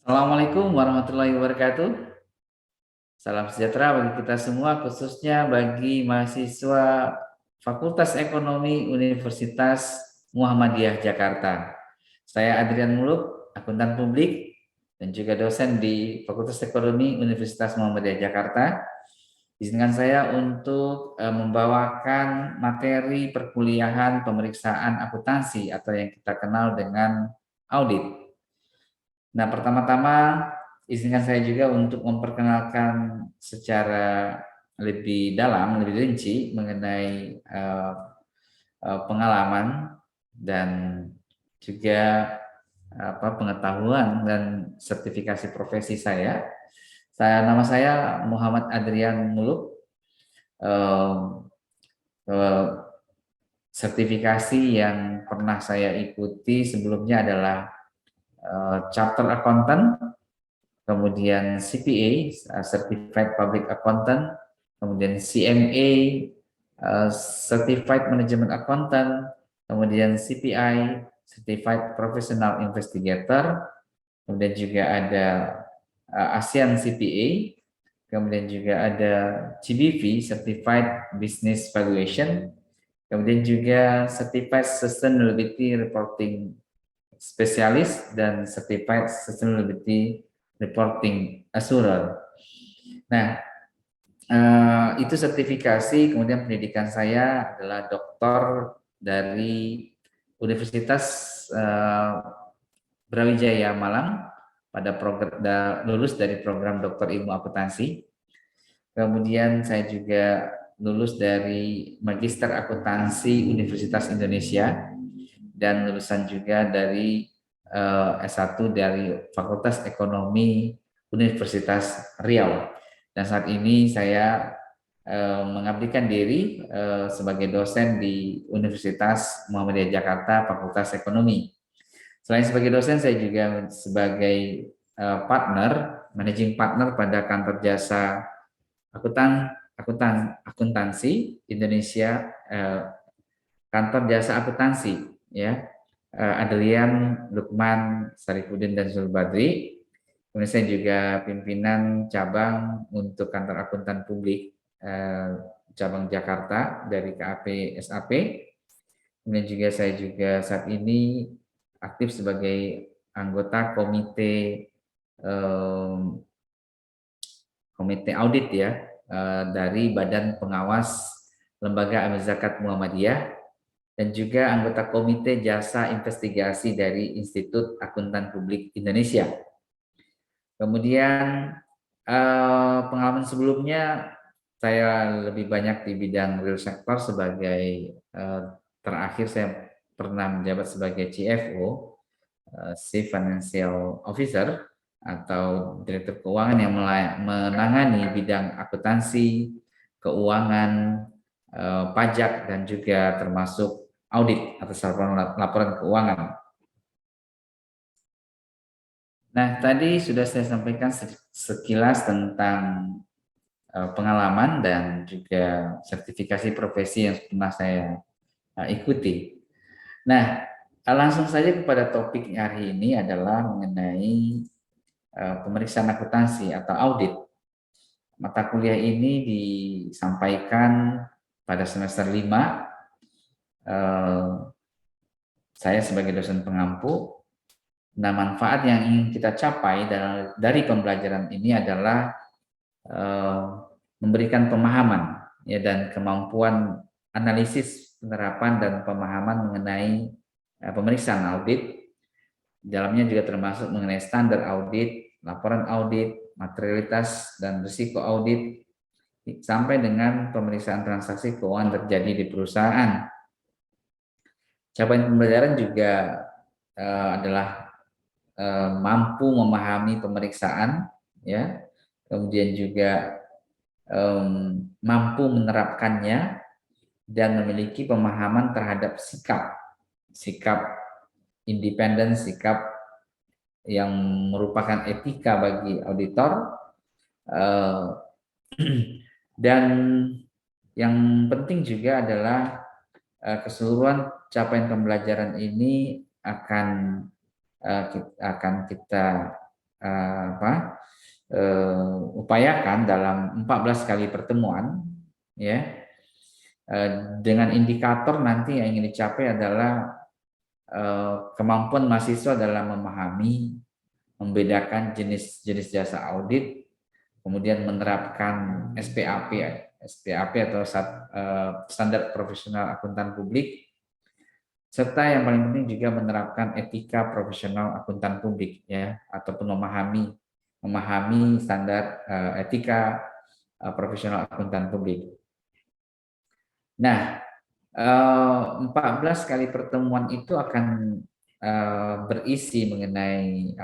Assalamualaikum warahmatullahi wabarakatuh. Salam sejahtera bagi kita semua, khususnya bagi mahasiswa Fakultas Ekonomi Universitas Muhammadiyah Jakarta. Saya Adrian Muluk, akuntan publik dan juga dosen di Fakultas Ekonomi Universitas Muhammadiyah Jakarta. Izinkan saya untuk membawakan materi perkuliahan pemeriksaan akuntansi atau yang kita kenal dengan audit. Nah, pertama-tama izinkan saya juga untuk memperkenalkan secara lebih dalam, lebih rinci mengenai pengalaman dan juga pengetahuan dan sertifikasi profesi saya. Nama saya Muhammad Adrian Muluk. Eh, eh, Sertifikasi yang pernah saya ikuti sebelumnya adalah Chartered Accountant, kemudian CPA, Certified Public Accountant, kemudian CMA, Certified Management Accountant, kemudian CPI, Certified Professional Investigator, kemudian juga ada ASEAN CPA, kemudian juga ada CBV, Certified Business Valuation, kemudian juga Certified Sustainability Reporting Specialist dan Certified Sustainability Reporting Assurer. Nah, itu sertifikasi. Kemudian pendidikan saya adalah doktor dari Universitas Brawijaya Malang pada program lulus dari program doktor ilmu akuntansi. Kemudian saya juga lulus dari Magister Akuntansi Universitas Indonesia dan lulusan juga dari S1 dari Fakultas Ekonomi Universitas Riau. Dan saat ini saya mengabdikan diri sebagai dosen di Universitas Muhammadiyah Jakarta Fakultas Ekonomi. Selain sebagai dosen, saya juga sebagai managing partner pada kantor jasa akuntansi Indonesia, kantor jasa akuntansi, ya, Adrian Lukman Sarifudin dan Zulbadri. Kemudian saya juga pimpinan cabang untuk kantor akuntan publik cabang Jakarta dari KAP SAP. Kemudian juga saya juga saat ini aktif sebagai anggota komite audit, ya, dari Badan Pengawas Lembaga Amil Zakat Muhammadiyah, dan juga anggota Komite Jasa Investigasi dari Institut Akuntan Publik Indonesia. Kemudian pengalaman sebelumnya saya lebih banyak di bidang real sector sebagai terakhir saya pernah menjabat sebagai CFO, Chief Financial Officer atau Direktur Keuangan yang menangani bidang akuntansi, keuangan, pajak, dan juga termasuk audit atau laporan keuangan. Nah, tadi sudah saya sampaikan sekilas tentang pengalaman dan juga sertifikasi profesi yang pernah saya ikuti. Nah, langsung saja kepada topik hari ini adalah mengenai pemeriksaan akuntansi atau audit. Mata kuliah ini disampaikan pada semester 5. Saya sebagai dosen pengampu. Nah, manfaat yang ingin kita capai dari pembelajaran ini adalah memberikan pemahaman, ya, dan kemampuan analisis, penerapan, dan pemahaman mengenai pemeriksaan audit. Dalamnya juga termasuk mengenai standar audit, laporan audit, materialitas dan risiko audit, sampai dengan pemeriksaan transaksi keuangan terjadi di perusahaan. Capaian pembelajaran juga adalah mampu memahami pemeriksaan, ya, kemudian juga mampu menerapkannya dan memiliki pemahaman terhadap sikap independen, sikap yang merupakan etika bagi auditor, dan yang penting juga adalah keseluruhan capaian pembelajaran ini akan kita upayakan dalam 14 kali pertemuan, ya, dengan indikator nanti yang ingin dicapai adalah kemampuan mahasiswa dalam memahami, membedakan jenis-jenis jasa audit, kemudian menerapkan SPAP atau standar profesional akuntan publik, serta yang paling penting juga menerapkan etika profesional akuntan publik, ya, ataupun memahami standar etika profesional akuntan publik. Nah, 14 kali pertemuan itu akan berisi mengenai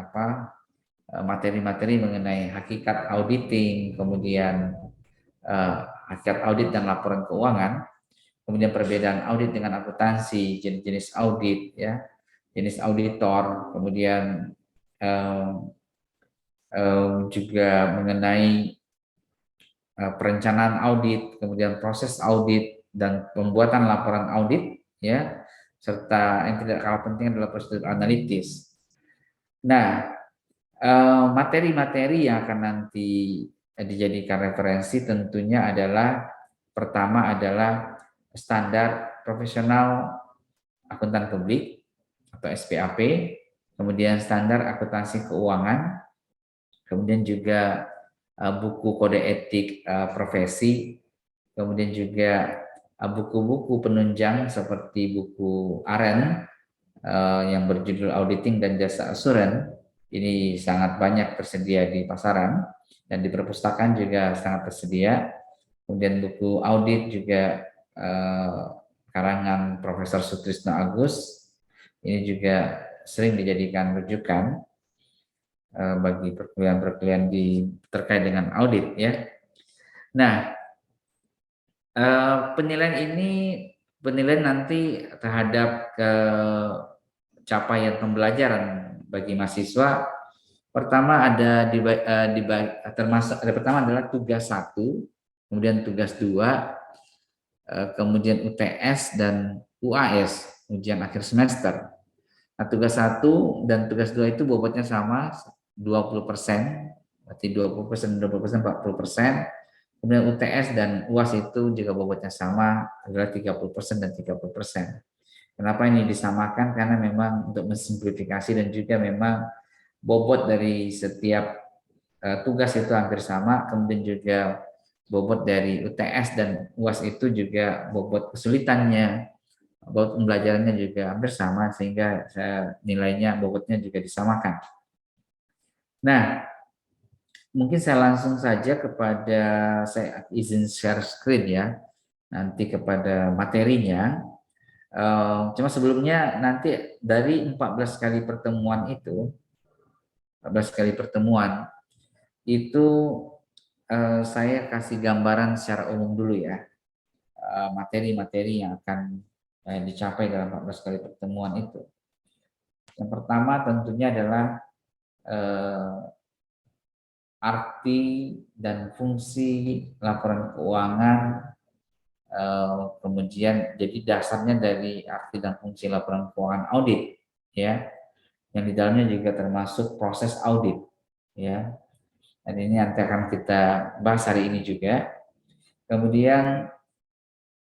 materi-materi mengenai hakikat auditing, kemudian hakikat audit dan laporan keuangan, kemudian perbedaan audit dengan akuntansi, jenis-jenis audit, ya, jenis auditor, kemudian juga mengenai perencanaan audit, kemudian proses audit dan pembuatan laporan audit, ya, serta yang tidak kalah penting adalah prosedur analitis. Nah, materi-materi yang akan nanti dijadikan referensi tentunya adalah, pertama adalah standar profesional akuntan publik atau SPAP, kemudian standar akuntansi keuangan, kemudian juga buku kode etik profesi, kemudian juga buku-buku penunjang seperti buku AREN yang berjudul Auditing dan Jasa Asuran. Ini sangat banyak tersedia di pasaran dan di perpustakaan juga sangat tersedia. Kemudian buku audit juga karangan Profesor Sutrisno Agus, ini juga sering dijadikan rujukan bagi perkuliahan-perkuliahan terkait dengan audit, ya. Nah, penilaian nanti terhadap capaian pembelajaran bagi mahasiswa. Pertama pertama adalah tugas 1, kemudian tugas 2, kemudian UTS dan UAS, ujian akhir semester. Nah, tugas 1 dan tugas 2 itu bobotnya sama, 20%, berarti 20%, 20%, 40%. Kemudian UTS dan UAS itu juga bobotnya sama, adalah 30% dan 30%. Kenapa ini disamakan? Karena memang untuk mensimplifikasi dan juga memang bobot dari setiap tugas itu hampir sama, kemudian juga bobot dari UTS dan UAS itu juga bobot kesulitannya, bobot pembelajarannya juga hampir sama, sehingga nilainya bobotnya juga disamakan. Nah, mungkin saya langsung saja saya izin share screen, ya, nanti kepada materinya. Cuma sebelumnya nanti dari 14 kali pertemuan itu, 14 kali pertemuan itu saya kasih gambaran secara umum dulu, ya, materi-materi yang akan dicapai dalam 14 kali pertemuan itu. Yang pertama tentunya adalah arti dan fungsi laporan keuangan, kemudian jadi dasarnya dari arti dan fungsi laporan keuangan audit, ya, yang di dalamnya juga termasuk proses audit, ya. Dan ini nanti akan kita bahas hari ini juga. Kemudian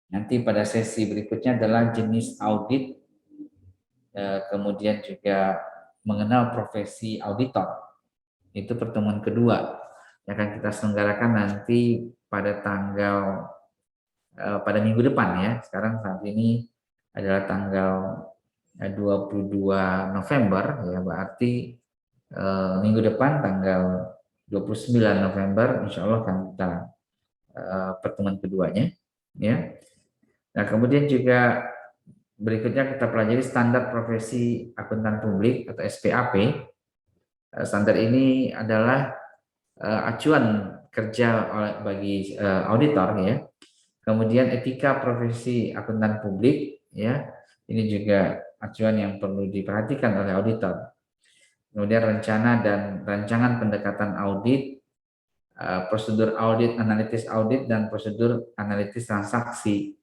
nanti pada sesi berikutnya adalah jenis audit, kemudian juga mengenal profesi auditor. Itu pertemuan kedua yang akan kita selenggarakan nanti pada minggu depan, ya. Sekarang saat ini adalah tanggal 22 November, ya, berarti minggu depan tanggal 29 November insya Allah akan kita pertemuan keduanya, ya. Nah, kemudian juga berikutnya kita pelajari standar profesi akuntan publik atau SPAP. Standar ini adalah acuan kerja bagi auditor, ya. Kemudian etika profesi akuntan publik, ya. Ini juga acuan yang perlu diperhatikan oleh auditor. Kemudian rencana dan rancangan pendekatan audit, prosedur audit, analitis audit, dan prosedur analitis transaksi.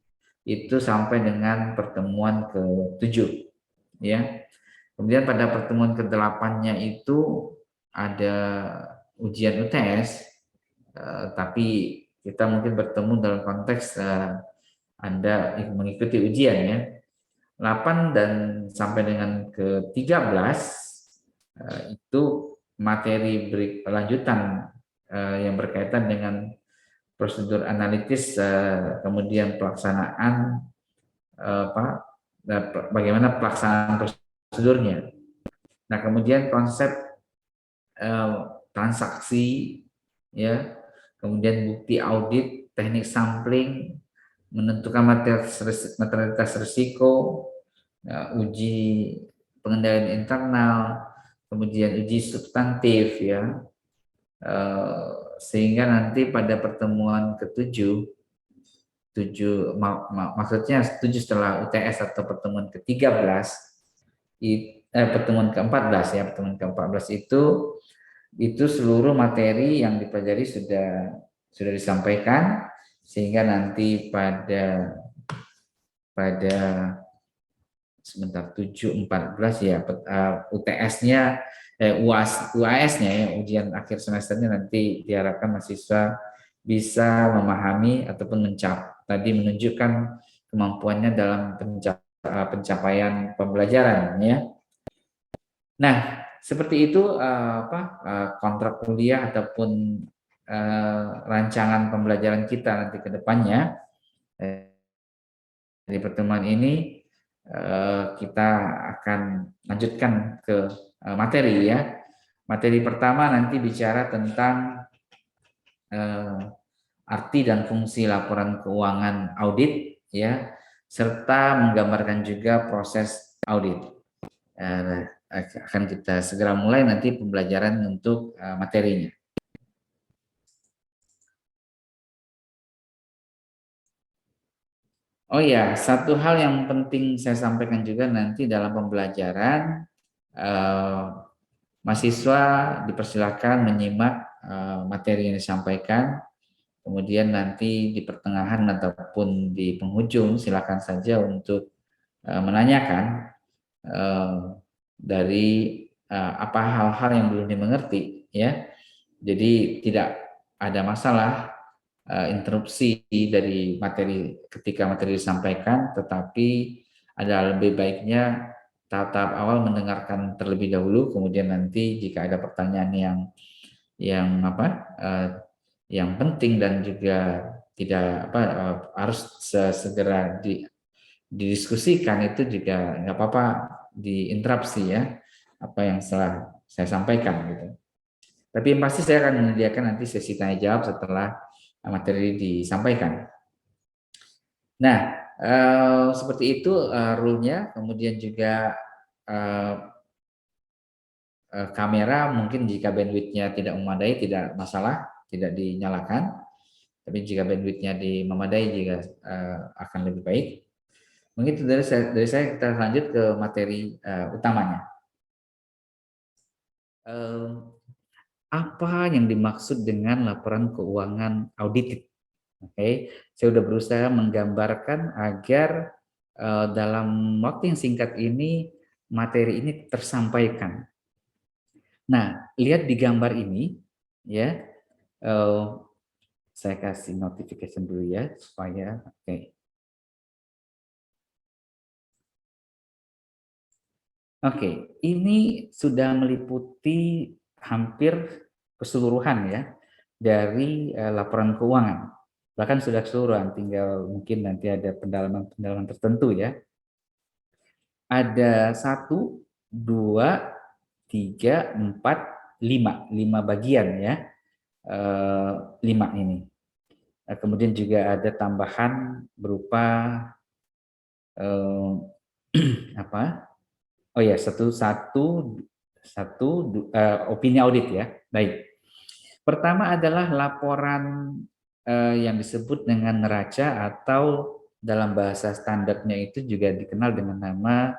Itu sampai dengan pertemuan ke-7, ya. Kemudian pada pertemuan ke-8-nya itu ada ujian UTS, tapi kita mungkin bertemu dalam konteks Anda mengikuti ujian ya. 8 dan sampai dengan ke-13 itu materi lanjutan yang berkaitan dengan prosedur analitis, kemudian pelaksanaan bagaimana pelaksanaan prosedurnya. Nah, kemudian konsep transaksi, ya, kemudian bukti audit, teknik sampling, menentukan materialitas risiko, uji pengendalian internal, kemudian uji substantif, ya, sehingga nanti pada pertemuan ke-7, maksudnya 7 setelah UTS atau pertemuan ke-13, pertemuan ke-14 ya, pertemuan ke-14 itu seluruh materi yang dipelajari sudah disampaikan, sehingga nanti pada sebentar 7.14 ya, UTS-nya UAS-nya ya, ujian akhir semesternya, nanti diharapkan mahasiswa bisa memahami ataupun menunjukkan kemampuannya dalam pencapaian pembelajaran ya. Nah, seperti itu kontrak kuliah ataupun rancangan pembelajaran kita nanti ke depannya. Di pertemuan ini kita akan lanjutkan ke materi ya. Materi pertama nanti bicara tentang arti dan fungsi laporan keuangan audit ya, serta menggambarkan juga proses audit. Akan kita segera mulai nanti pembelajaran untuk materinya. Oh ya, satu hal yang penting saya sampaikan juga nanti dalam pembelajaran, mahasiswa dipersilakan menyimak materi yang disampaikan, kemudian nanti di pertengahan ataupun di penghujung silakan saja untuk menanyakan dari apa hal-hal yang belum dimengerti ya. Jadi tidak ada masalah interupsi dari materi ketika materi disampaikan, tetapi ada lebih baiknya tahap-tahap awal mendengarkan terlebih dahulu, kemudian nanti jika ada pertanyaan yang penting dan juga tidak harus segera didiskusikan, itu juga nggak apa-apa diinterupsi ya, apa yang setelah saya sampaikan gitu. Tapi yang pasti saya akan menyediakan nanti sesi tanya jawab setelah materi disampaikan. Nah, seperti itu rule-nya. Kemudian juga kamera mungkin jika bandwidth-nya tidak memadai tidak masalah, tidak dinyalakan. Tapi jika bandwidth-nya memadai juga akan lebih baik. Mungkin itu dari saya kita lanjut ke materi utamanya. Apa yang dimaksud dengan laporan keuangan audited? Oke, saya sudah berusaha menggambarkan agar dalam waktu yang singkat ini materi ini tersampaikan. Nah, lihat di gambar ini ya. Saya kasih notification dulu ya supaya oke. Oke, ini sudah meliputi hampir keseluruhan ya dari laporan keuangan. Bahkan sudah keseluruhan, tinggal mungkin nanti ada pendalaman tertentu ya. Ada 1, 2, 3, 4, 5 bagian ya. 5 ini. Kemudian juga ada tambahan berupa Oh ya, satu opini audit ya. Baik. Pertama adalah laporan yang disebut dengan neraca, atau dalam bahasa standarnya itu juga dikenal dengan nama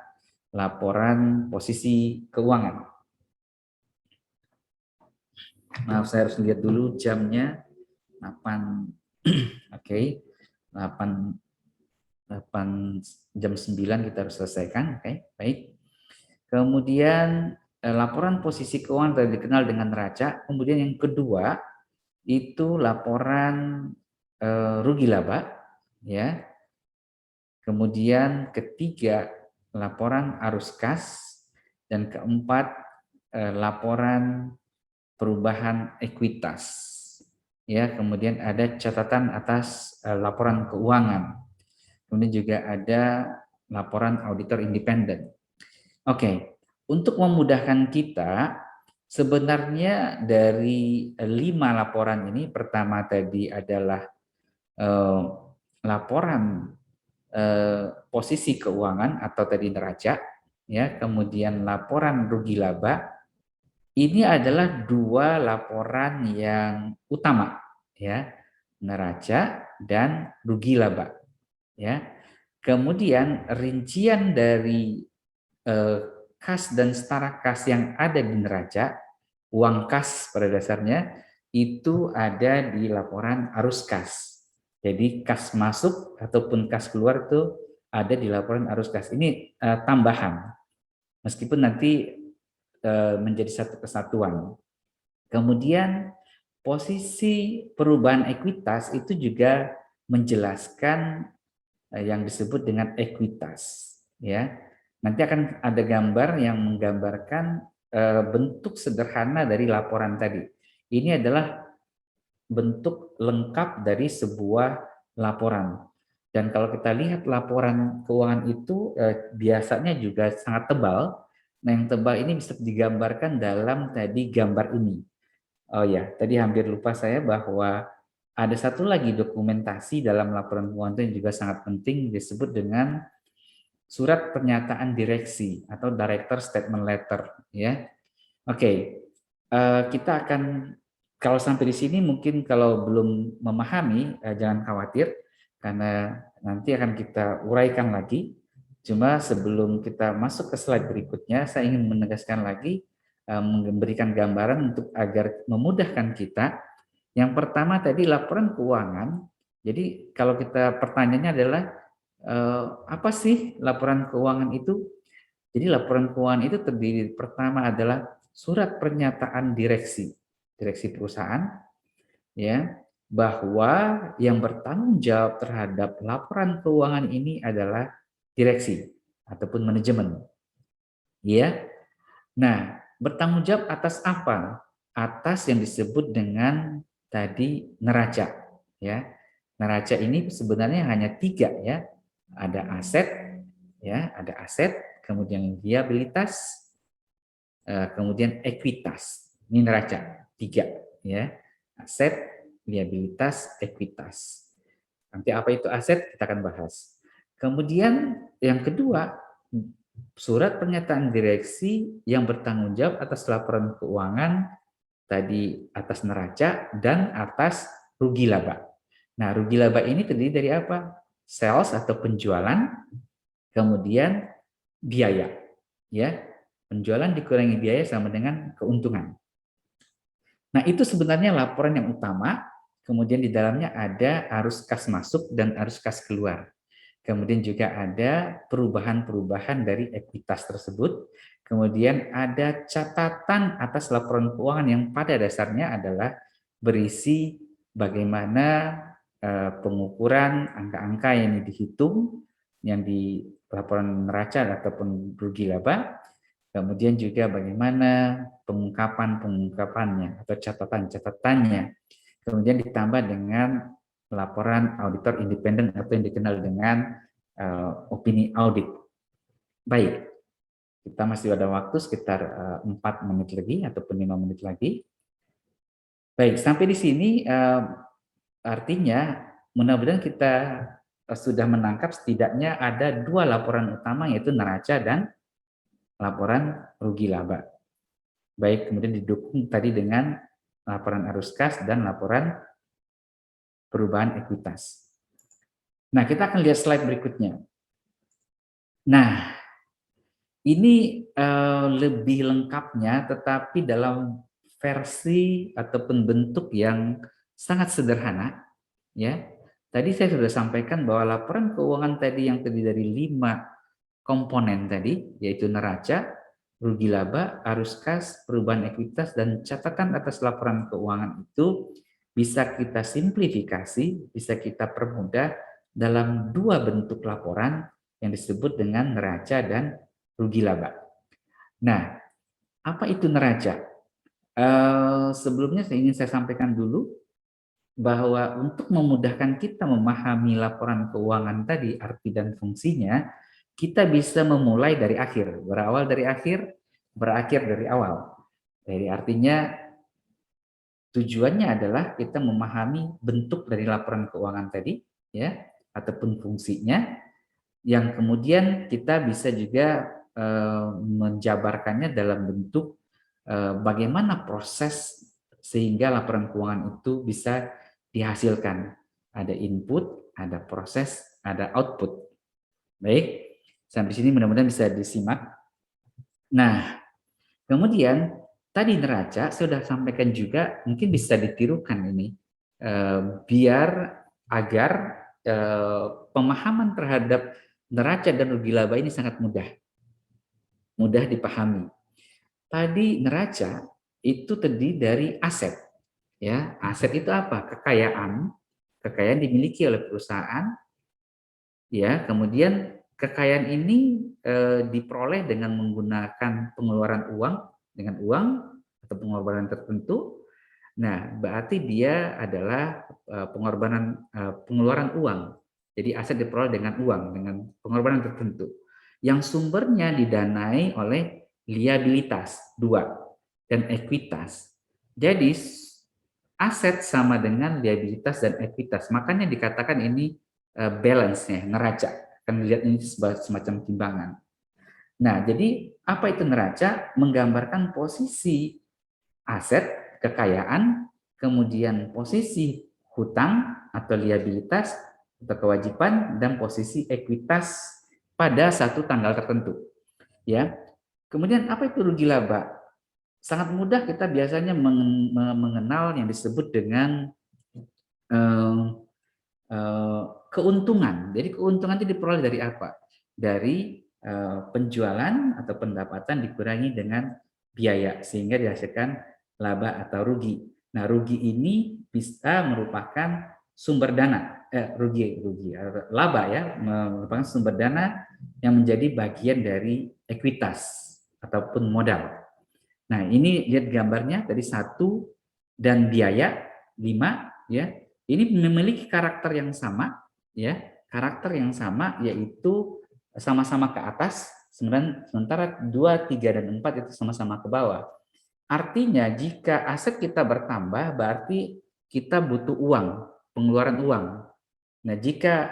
laporan posisi keuangan. Maaf, saya harus lihat dulu jamnya. 8 oke. 8 jam 9 kita harus selesaikan. Oke, baik. Kemudian laporan posisi keuangan tadi dikenal dengan neraca. Kemudian yang kedua itu laporan rugi laba, ya. Kemudian ketiga laporan arus kas, dan keempat laporan perubahan ekuitas. Ya, kemudian ada catatan atas laporan keuangan. Kemudian juga ada laporan auditor independen. Oke, untuk memudahkan kita, sebenarnya dari 5 laporan ini, pertama tadi adalah laporan posisi keuangan atau tadi neraca, ya, kemudian laporan rugi laba. Ini adalah 2 laporan yang utama, ya, neraca dan rugi laba, ya. Kemudian rincian dari kas dan setara kas yang ada di neraca, uang kas pada dasarnya, itu ada di laporan arus kas. Jadi kas masuk ataupun kas keluar itu ada di laporan arus kas. Ini tambahan, meskipun nanti menjadi satu kesatuan. Kemudian posisi perubahan ekuitas itu juga menjelaskan yang disebut dengan ekuitas, ya. Nanti akan ada gambar yang menggambarkan bentuk sederhana dari laporan tadi. Ini adalah bentuk lengkap dari sebuah laporan. Dan kalau kita lihat laporan keuangan itu biasanya juga sangat tebal. Nah, yang tebal ini bisa digambarkan dalam tadi gambar ini. Oh ya, tadi hampir lupa saya bahwa ada satu lagi dokumentasi dalam laporan keuangan itu yang juga sangat penting, disebut dengan surat pernyataan direksi atau director statement letter, ya. Oke, kita akan, kalau sampai di sini mungkin kalau belum memahami jangan khawatir, karena nanti akan kita uraikan lagi. Cuma sebelum kita masuk ke slide berikutnya, saya ingin menegaskan lagi, memberikan gambaran untuk agar memudahkan kita. Yang pertama tadi laporan keuangan. Jadi kalau kita pertanyaannya adalah apa sih laporan keuangan itu? Jadi laporan keuangan itu terdiri pertama adalah surat pernyataan direksi perusahaan, ya, bahwa yang bertanggung jawab terhadap laporan keuangan ini adalah direksi ataupun manajemen, ya. Nah, bertanggung jawab atas apa? Atas yang disebut dengan tadi neraca, ya. Neraca ini sebenarnya hanya 3, ya. Ada aset, ya, ada aset, kemudian liabilitas, kemudian ekuitas. Ini neraca 3, ya. Aset, liabilitas, ekuitas. Nanti apa itu aset kita akan bahas. Kemudian yang kedua, surat pernyataan direksi yang bertanggung jawab atas laporan keuangan tadi atas neraca dan atas rugi laba. Nah, rugi laba ini terdiri dari apa? Sales atau penjualan, kemudian biaya, ya. Penjualan dikurangi biaya sama dengan keuntungan. Nah, itu sebenarnya laporan yang utama. Kemudian di dalamnya ada arus kas masuk dan arus kas keluar. Kemudian juga ada perubahan-perubahan dari ekuitas tersebut. Kemudian ada catatan atas laporan keuangan yang pada dasarnya adalah berisi bagaimana pengukuran angka-angka yang dihitung yang di laporan neraca ataupun rugi laba. Kemudian juga bagaimana pengungkapan-pengungkapannya atau catatan-catatannya. Kemudian ditambah dengan laporan auditor independen atau yang dikenal dengan opini audit. Baik, kita masih ada waktu sekitar 4 menit lagi ataupun 5 menit lagi. Baik, sampai di sini artinya mudah-mudahan kita sudah menangkap setidaknya ada 2 laporan utama, yaitu neraca dan laporan rugi laba. Baik, kemudian didukung tadi dengan laporan arus kas dan laporan perubahan ekuitas. Nah, kita akan lihat slide berikutnya. Nah, ini lebih lengkapnya, tetapi dalam versi ataupun bentuk yang sangat sederhana, ya. Tadi saya sudah sampaikan bahwa laporan keuangan tadi yang terdiri dari 5 komponen tadi, yaitu neraca, rugi laba, arus kas, perubahan ekuitas, dan catatan atas laporan keuangan itu bisa kita simplifikasi, bisa kita permudah dalam dua bentuk laporan yang disebut dengan neraca dan rugi laba. Nah, apa itu neraca? Sebelumnya ingin saya sampaikan dulu bahwa untuk memudahkan kita memahami laporan keuangan tadi, arti dan fungsinya, kita bisa memulai dari akhir, berawal dari akhir, berakhir dari awal. Jadi artinya tujuannya adalah kita memahami bentuk dari laporan keuangan tadi, ya, ataupun fungsinya, yang kemudian kita bisa juga menjabarkannya dalam bentuk bagaimana proses sehingga laporan keuangan itu bisa dihasilkan. Ada input, ada proses, ada output. Baik, sampai sini mudah-mudahan bisa disimak. Nah, kemudian tadi neraca saya sudah sampaikan juga, mungkin bisa ditirukan ini, biar agar pemahaman terhadap neraca dan rugi laba ini sangat mudah dipahami. Tadi neraca itu terdiri dari aset, ya. Aset itu apa? Kekayaan dimiliki oleh perusahaan, ya. Kemudian kekayaan ini diperoleh dengan menggunakan pengeluaran uang, dengan uang atau pengorbanan tertentu. Nah, berarti dia adalah pengeluaran uang. Jadi aset diperoleh dengan uang, dengan pengorbanan tertentu. Yang sumbernya didanai oleh liabilitas, dua, dan ekuitas. Jadi aset sama dengan liabilitas dan ekuitas. Makanya dikatakan ini balance-nya, neraca. Kan dilihat ini semacam timbangan. Nah, jadi apa itu neraca? Menggambarkan posisi aset, kekayaan, kemudian posisi hutang atau liabilitas atau kewajiban, dan posisi ekuitas pada satu tanggal tertentu. Ya. Kemudian apa itu rugi laba? Sangat mudah kita biasanya mengenal yang disebut dengan keuntungan. Jadi keuntungan itu diperoleh dari apa? Dari penjualan atau pendapatan dikurangi dengan biaya sehingga dihasilkan laba atau rugi. Nah, rugi ini bisa merupakan sumber dana, laba ya, merupakan sumber dana yang menjadi bagian dari ekuitas ataupun modal. Nah, ini lihat gambarnya tadi 1 dan biaya 5 ya. Ini memiliki karakter yang sama ya, karakter yang sama yaitu sama-sama ke atas, sementara 2, 3 dan 4 itu sama-sama ke bawah. Artinya jika aset kita bertambah berarti kita butuh uang, pengeluaran uang. Nah, jika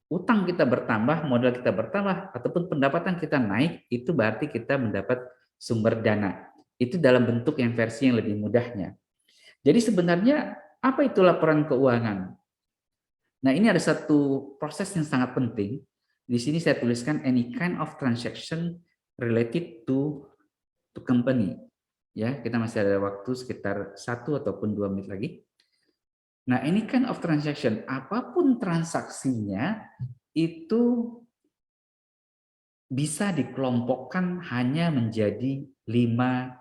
utang kita bertambah, modal kita bertambah, ataupun pendapatan kita naik, itu berarti kita mendapat sumber dana. Itu dalam bentuk yang versi yang lebih mudahnya. Jadi sebenarnya apa itu laporan keuangan? Nah, ini ada satu proses yang sangat penting. Di sini saya tuliskan any kind of transaction related to company. Ya, kita masih ada waktu sekitar 1 ataupun 2 menit lagi. Nah, ini kind of transaction, apapun transaksinya itu bisa dikelompokkan hanya menjadi 5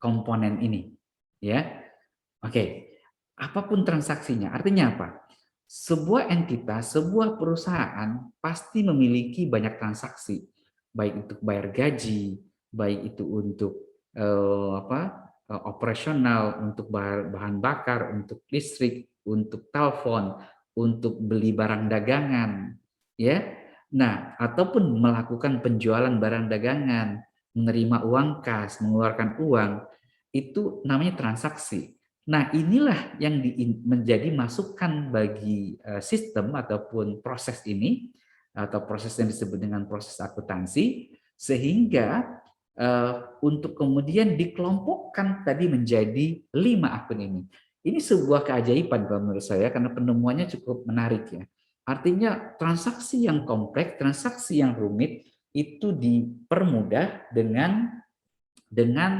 komponen ini. Ya, oke. Apapun transaksinya, artinya apa? Sebuah entitas, sebuah perusahaan pasti memiliki banyak transaksi, baik untuk bayar gaji, baik itu untuk operasional, untuk bahan bakar, untuk listrik, untuk telepon, untuk beli barang dagangan, ya. Nah, ataupun melakukan penjualan barang dagangan, menerima uang kas, mengeluarkan uang, itu namanya transaksi. Nah, inilah yang menjadi masukan bagi sistem ataupun proses ini, atau proses yang disebut dengan proses akuntansi, sehingga untuk kemudian dikelompokkan tadi menjadi 5 akun ini. Ini sebuah keajaiban kalau menurut saya, karena penemuannya cukup menarik ya. Artinya transaksi yang kompleks, transaksi yang rumit, itu dipermudah dengan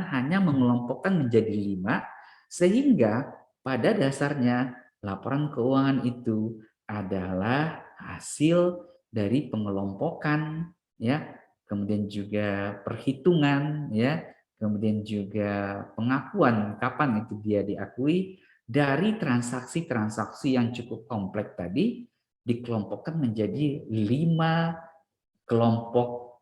hanya mengelompokkan menjadi 5, sehingga pada dasarnya laporan keuangan itu adalah hasil dari pengelompokan ya kemudian juga perhitungan, ya, kemudian juga pengakuan kapan itu dia diakui, dari transaksi-transaksi yang cukup kompleks tadi dikelompokkan menjadi 5 kelompok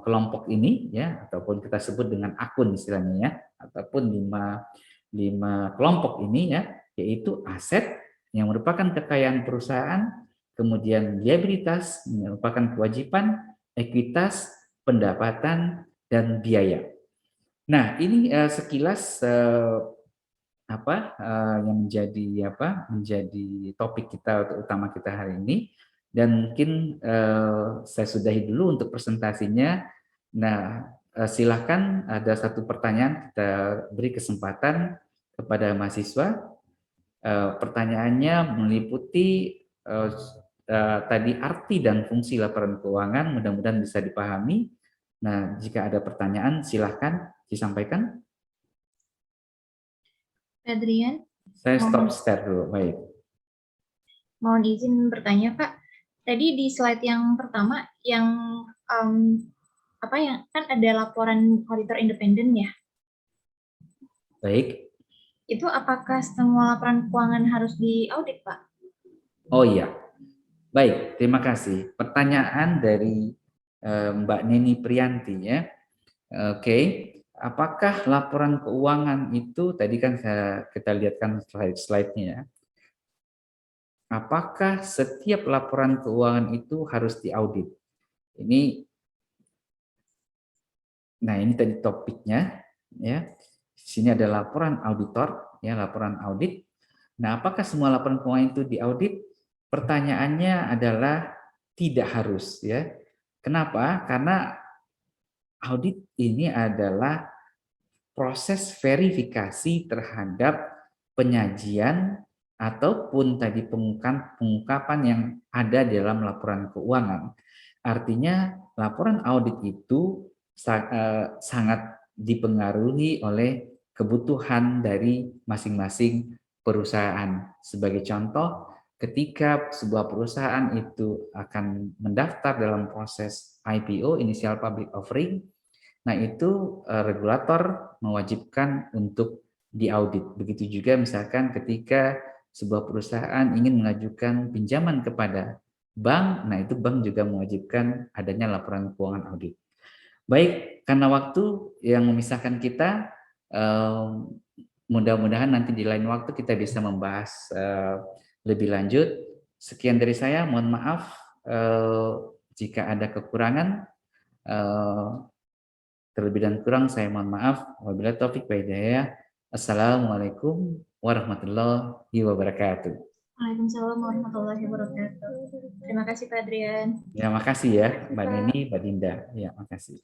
kelompok ini, ya, ataupun kita sebut dengan akun istilahnya, ya, ataupun 5 kelompok ini, ya, yaitu aset yang merupakan kekayaan perusahaan, kemudian liabilitas merupakan kewajiban, ekuitas, pendapatan, dan biaya. Nah, ini sekilas yang menjadi topik kita utama kita hari ini, dan mungkin saya sudahi dulu untuk presentasinya. Nah, silakan ada satu pertanyaan, kita beri kesempatan kepada mahasiswa. Pertanyaannya meliputi tadi arti dan fungsi laporan keuangan, mudah-mudahan bisa dipahami. Nah, jika ada pertanyaan silahkan disampaikan. Adrian, saya stop share dulu. Baik. Mohon izin bertanya, Pak. Tadi di slide yang pertama yang yang kan ada laporan auditor independen ya. Baik. Itu apakah semua laporan keuangan harus diaudit, Pak? Oh iya. Baik, terima kasih. Pertanyaan dari Mbak Neni Priyanti, ya. Oke. Apakah laporan keuangan itu, tadi kan kita lihatkan slide-nya, ya. Apakah setiap laporan keuangan itu harus diaudit? Nah ini tadi topiknya, ya. Di sini ada laporan auditor, ya, laporan audit. Nah, apakah semua laporan keuangan itu diaudit? Pertanyaannya adalah tidak harus, ya. Kenapa? Karena audit ini adalah proses verifikasi terhadap penyajian ataupun tadi pengungkapan yang ada dalam laporan keuangan. Artinya laporan audit itu sangat dipengaruhi oleh kebutuhan dari masing-masing perusahaan. Sebagai contoh, ketika sebuah perusahaan itu akan mendaftar dalam proses IPO, Initial Public Offering, nah itu regulator mewajibkan untuk diaudit. Begitu juga misalkan ketika sebuah perusahaan ingin mengajukan pinjaman kepada bank, nah itu bank juga mewajibkan adanya laporan keuangan audit. Baik, karena waktu yang memisahkan kita, mudah-mudahan nanti di lain waktu kita bisa membahas lebih lanjut. Sekian dari saya, mohon maaf jika ada kekurangan. Terlebih dan kurang saya mohon maaf. Wabillahi taufiq wal hidayah. Assalamualaikum warahmatullahi wabarakatuh. Waalaikumsalam warahmatullahi wabarakatuh. Terima kasih, Pak Adrian. Ya, makasih ya, Mbak Neni, Mbak Dinda. Ya, makasih.